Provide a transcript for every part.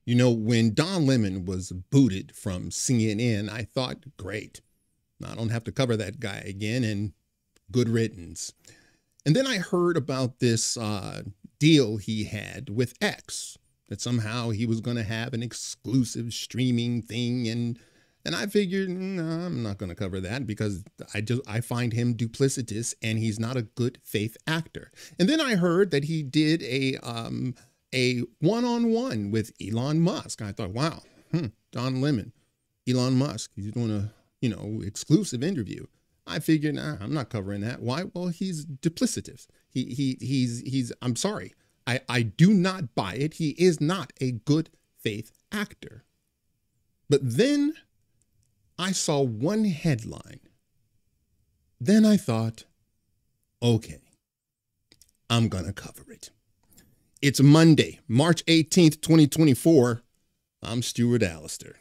You know, when Don Lemon was booted from CNN, I thought, great, I don't have to cover that guy again, and good riddance. And then I heard about this deal he had with X, that somehow he was going to have an exclusive streaming thing, and I figured, no, I'm not going to cover that because I find him duplicitous and he's not a good faith actor. And then I heard that he did a one-on-one with Elon Musk. I thought, wow, Don Lemon, Elon Musk, he's doing a exclusive interview. I figured, nah, I'm not covering that. Why? Well, he's duplicitous. He's I'm sorry. I do not buy it. He is not a good faith actor. But then I saw one headline. Then I thought, okay, I'm going to cover it. It's Monday, March 18th, 2024. I'm Stuart Allister.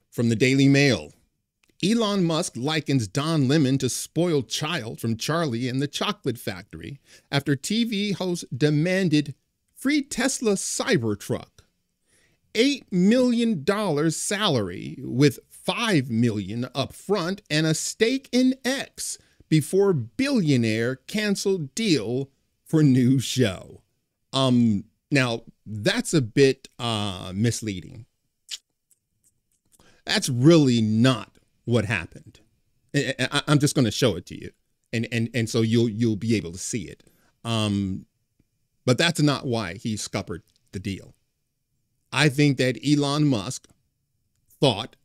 From the Daily Mail, Elon Musk likens Don Lemon to spoiled child from Charlie and the Chocolate Factory after TV host demanded free Tesla Cybertruck, $8 million salary with $5 million up front and a stake in X before billionaire canceled deal for new show. Now that's a bit misleading. That's really not what happened. I'm just going to show it to you, and so you'll be able to see it. But that's not why he scuppered the deal. I think that Elon Musk thought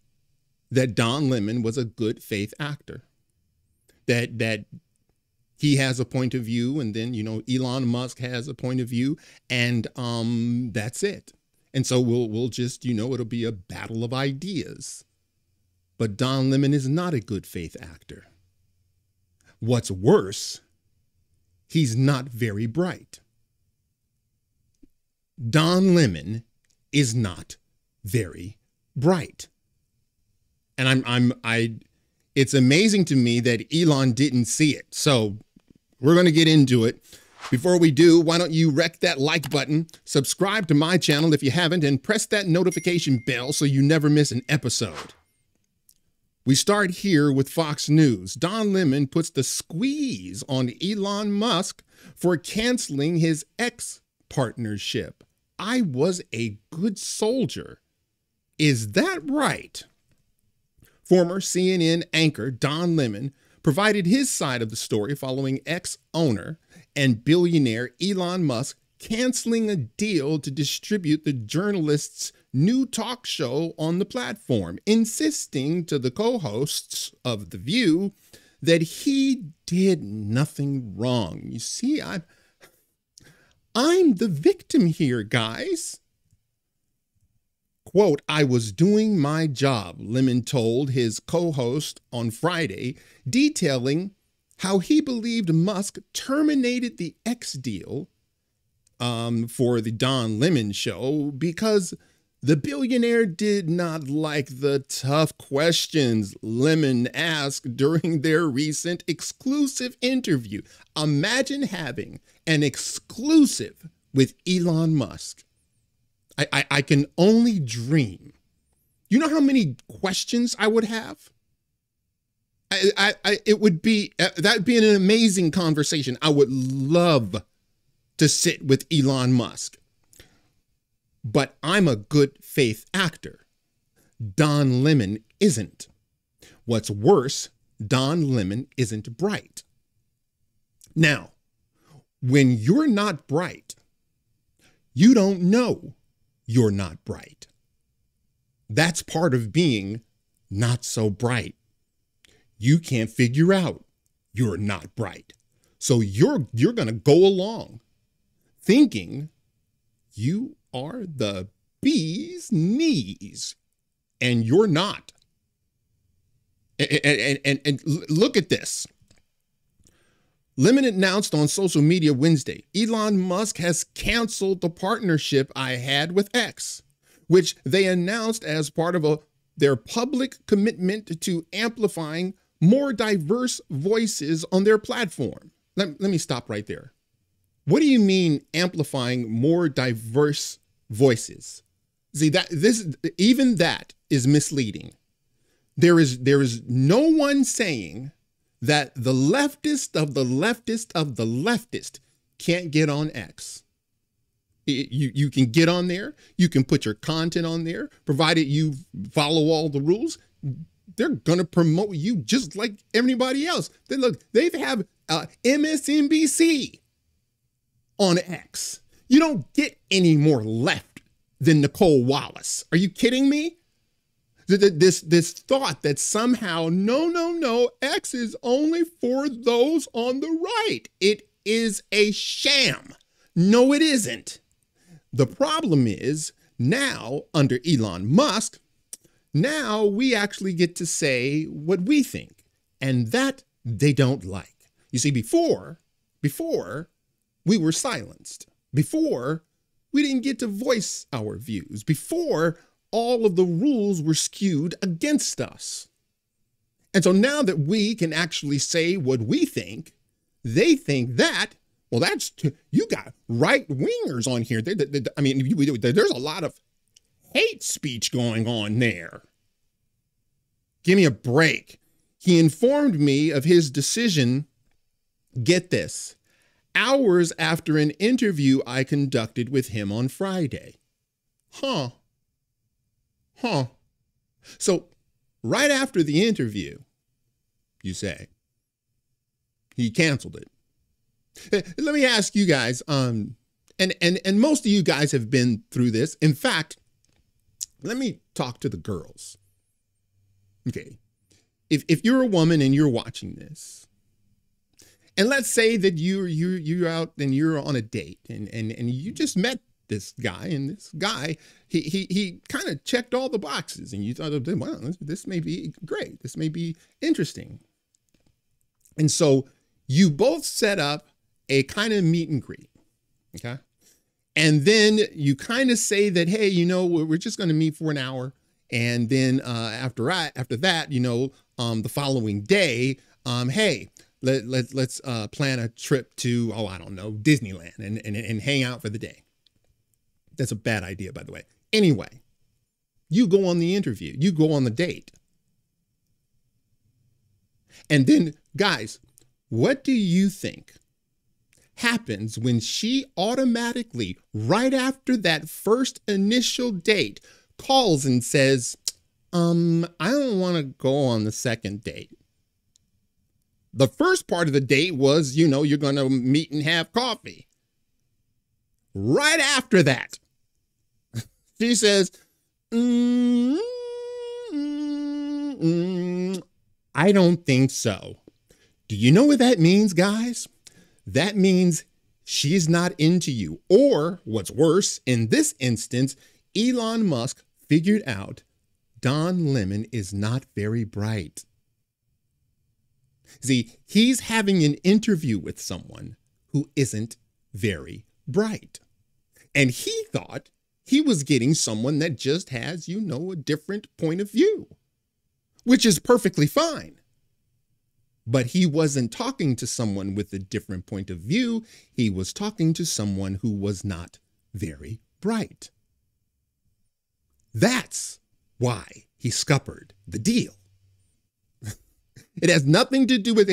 that Don Lemon was a good faith actor, that he has a point of view, and then Elon Musk has a point of view, and that's it. And so we'll just, it'll be a battle of ideas. But Don Lemon is not a good faith actor. What's worse, he's not very bright. Don Lemon is not very bright. And it's amazing to me that Elon didn't see it. So we're going to get into it. Before we do, why don't you wreck that like button, subscribe to my channel if you haven't, and press that notification bell so you never miss an episode. We start here with Fox News. Don Lemon puts the squeeze on Elon Musk for canceling his X partnership. I was a good soldier. Is that right? Former CNN anchor Don Lemon provided his side of the story following ex-owner and billionaire Elon Musk canceling a deal to distribute the journalist's new talk show on the platform, insisting to the co-hosts of The View that he did nothing wrong. You see, I'm the victim here, guys. Quote, I was doing my job, Lemon told his co-host on Friday, detailing how he believed Musk terminated the X deal for the Don Lemon show because the billionaire did not like the tough questions Lemon asked during their recent exclusive interview. Imagine having an exclusive with Elon Musk. I can only dream. You know how many questions I would have? It would be, that'd be an amazing conversation. I would love to sit with Elon Musk. But I'm a good faith actor. Don Lemon isn't. What's worse, Don Lemon isn't bright. Now, when you're not bright, you don't know you're not bright. That's part of being not so bright. You can't figure out you're not bright. So you're going to go along thinking you are the bee's knees, and you're not. And look at this. Lemon announced on social media Wednesday, Elon Musk has canceled the partnership I had with X, which they announced as part of a their public commitment to amplifying more diverse voices on their platform. Let me stop right there. What do you mean amplifying more diverse voices? See, even that is misleading. There is no one saying that the leftist of the leftist of the leftist can't get on X. You can get on there. You can put your content on there, provided you follow all the rules. They're going to promote you just like everybody else. They have MSNBC on X. You don't get any more left than Nicole Wallace. Are you kidding me? This thought that somehow, no, X is only for those on the right. It is a sham. No, it isn't. The problem is now under Elon Musk, now we actually get to say what we think, and that they don't like. You see, before we were silenced. Before we didn't get to voice our views. Before all of the rules were skewed against us. And so now that we can actually say what we think, they think that, well, you got right-wingers on here. I mean, there's a lot of hate speech going on there. Give me a break. He informed me of his decision, get this, hours after an interview I conducted with him on Friday. Huh. So right after the interview, you say, he canceled it. Let me ask you guys, and most of you guys have been through this. In fact, let me talk to the girls. Okay. If you're a woman and you're watching this, and let's say that you're out and you're on a date and you just met this guy, and this guy, he kind of checked all the boxes, and you thought, well, this may be great. This may be interesting. And so you both set up a kind of meet and greet. Okay. And then you kind of say that, hey, we're just going to meet for an hour. And then after that, the following day, hey, let's plan a trip to, I don't know, Disneyland and hang out for the day. That's a bad idea, by the way. Anyway, you go on the interview, you go on the date. And then, guys, what do you think happens when she automatically, right after that first initial date, calls and says, I don't want to go on the second date? The first part of the date was, you're going to meet and have coffee. Right after that, she says, I don't think so. Do you know what that means, guys? That means she's not into you. Or what's worse, in this instance, Elon Musk figured out Don Lemon is not very bright. See, he's having an interview with someone who isn't very bright. And he thought he was getting someone that just has, a different point of view, which is perfectly fine. But he wasn't talking to someone with a different point of view. He was talking to someone who was not very bright. That's why he scuppered the deal. It has nothing to do with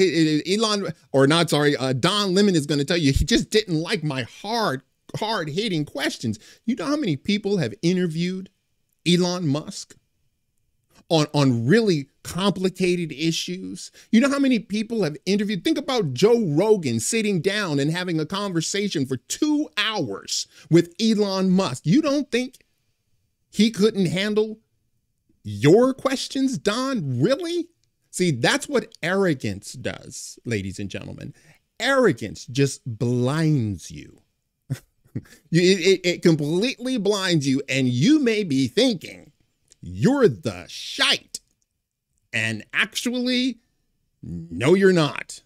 Don Lemon is going to tell you he just didn't like my hard-hitting questions. You know how many people have interviewed Elon Musk on really complicated issues? You know how many people have interviewed? Think about Joe Rogan sitting down and having a conversation for 2 hours with Elon Musk. You don't think he couldn't handle your questions, Don? Really? See, that's what arrogance does, ladies and gentlemen. Arrogance just blinds you. It completely blinds you, and you may be thinking you're the shite. And actually, no, you're not.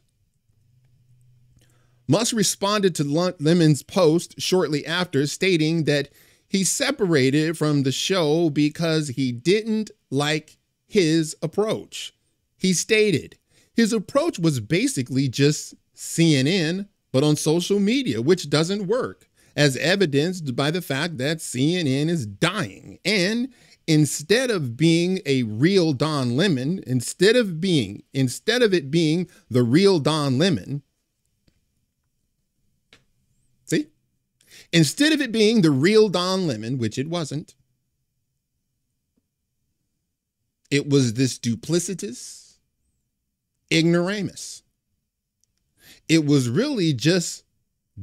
Musk responded to Lemon's post shortly after, stating that he separated from the show because he didn't like his approach. He stated his approach was basically just CNN, but on social media, which doesn't work, as evidenced by the fact that CNN is dying. And instead of being a real Don Lemon, instead of it being the real Don Lemon, see? Instead of it being the real Don Lemon, which it wasn't, it was this duplicitous ignoramus. It was really just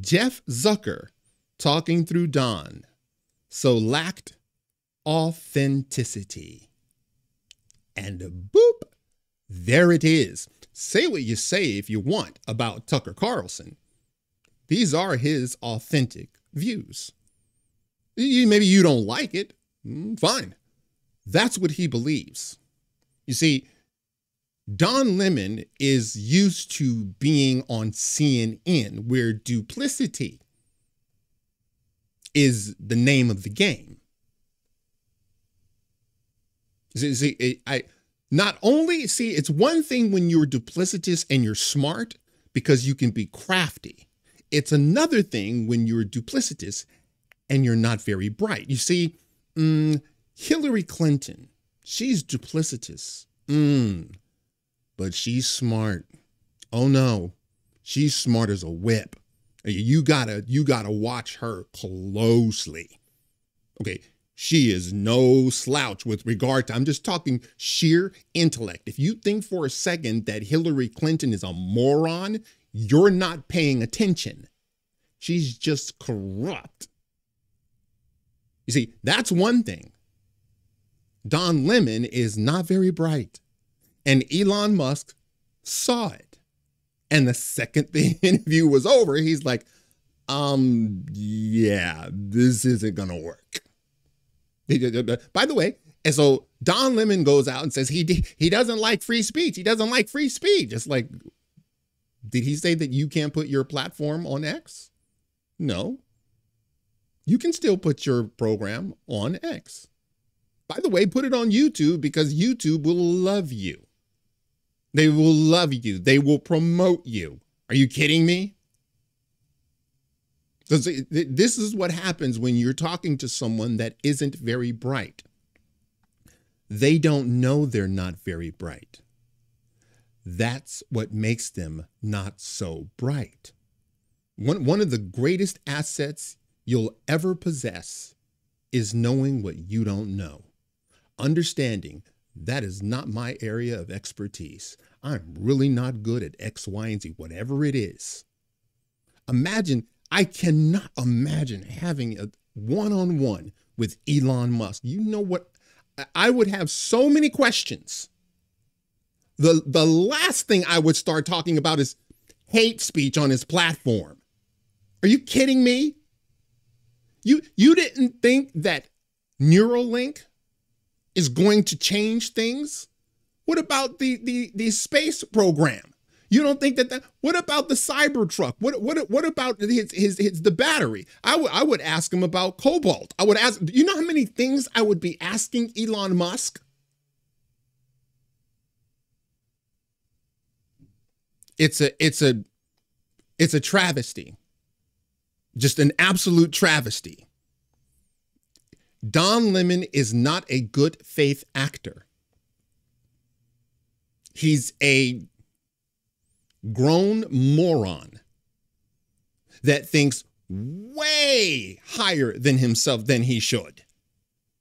Jeff Zucker talking through Don, so lacked authenticity. And boop, there it is. Say what you say if you want about Tucker Carlson. These are his authentic views. Maybe you don't like it. Fine. That's what he believes. You see, Don Lemon is used to being on CNN, where duplicity is the name of the game. It's one thing when you're duplicitous and you're smart because you can be crafty. It's another thing when you're duplicitous and you're not very bright. You see, Hillary Clinton, she's duplicitous, but she's smart. Oh no, she's smart as a whip. You gotta watch her closely. Okay, she is no slouch with regard to, I'm just talking sheer intellect. If you think for a second that Hillary Clinton is a moron, you're not paying attention. She's just corrupt. You see, that's one thing. Don Lemon is not very bright. And Elon Musk saw it. And the second the interview was over, he's like, yeah, this isn't going to work. By the way, and so Don Lemon goes out and says he doesn't like free speech. He doesn't like free speech. It's like, did he say that you can't put your platform on X? No. You can still put your program on X. By the way, put it on YouTube because YouTube will love you. They will love you. They will promote you. Are you kidding me? So this is what happens when you're talking to someone that isn't very bright. They don't know they're not very bright. That's what makes them not so bright. One of the greatest assets you'll ever possess is knowing what you don't know. Understanding that is not my area of expertise. I'm really not good at X, Y, and Z, whatever it is. I cannot imagine having a one-on-one with Elon Musk. You know what? I would have so many questions. The last thing I would start talking about is hate speech on his platform. Are you kidding me? You didn't think that Neuralink is going to change things? What about the space program? You don't think that what about the Cybertruck? What about the battery? I would ask him about cobalt. I would ask, you know how many things I would be asking Elon Musk? It's a travesty. Just an absolute travesty. Don Lemon is not a good faith actor. He's a grown moron that thinks way higher than himself than he should.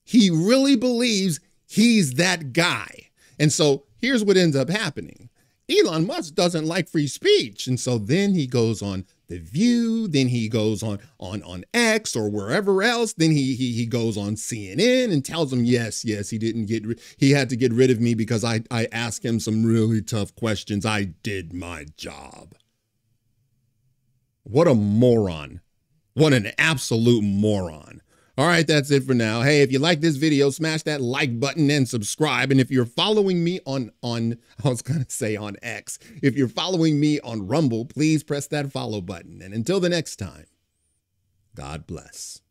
He really believes he's that guy. And so here's what ends up happening. Elon Musk doesn't like free speech. And so then he goes on The View, then he goes on X or wherever else. Then he goes on CNN and tells them, yes, he had to get rid of me because I asked him some really tough questions. I did my job. What a moron. What an absolute moron. All right, that's it for now. Hey, if you like this video, smash that like button and subscribe. And if you're following me on X, if you're following me on Rumble, please press that follow button. And until the next time, God bless.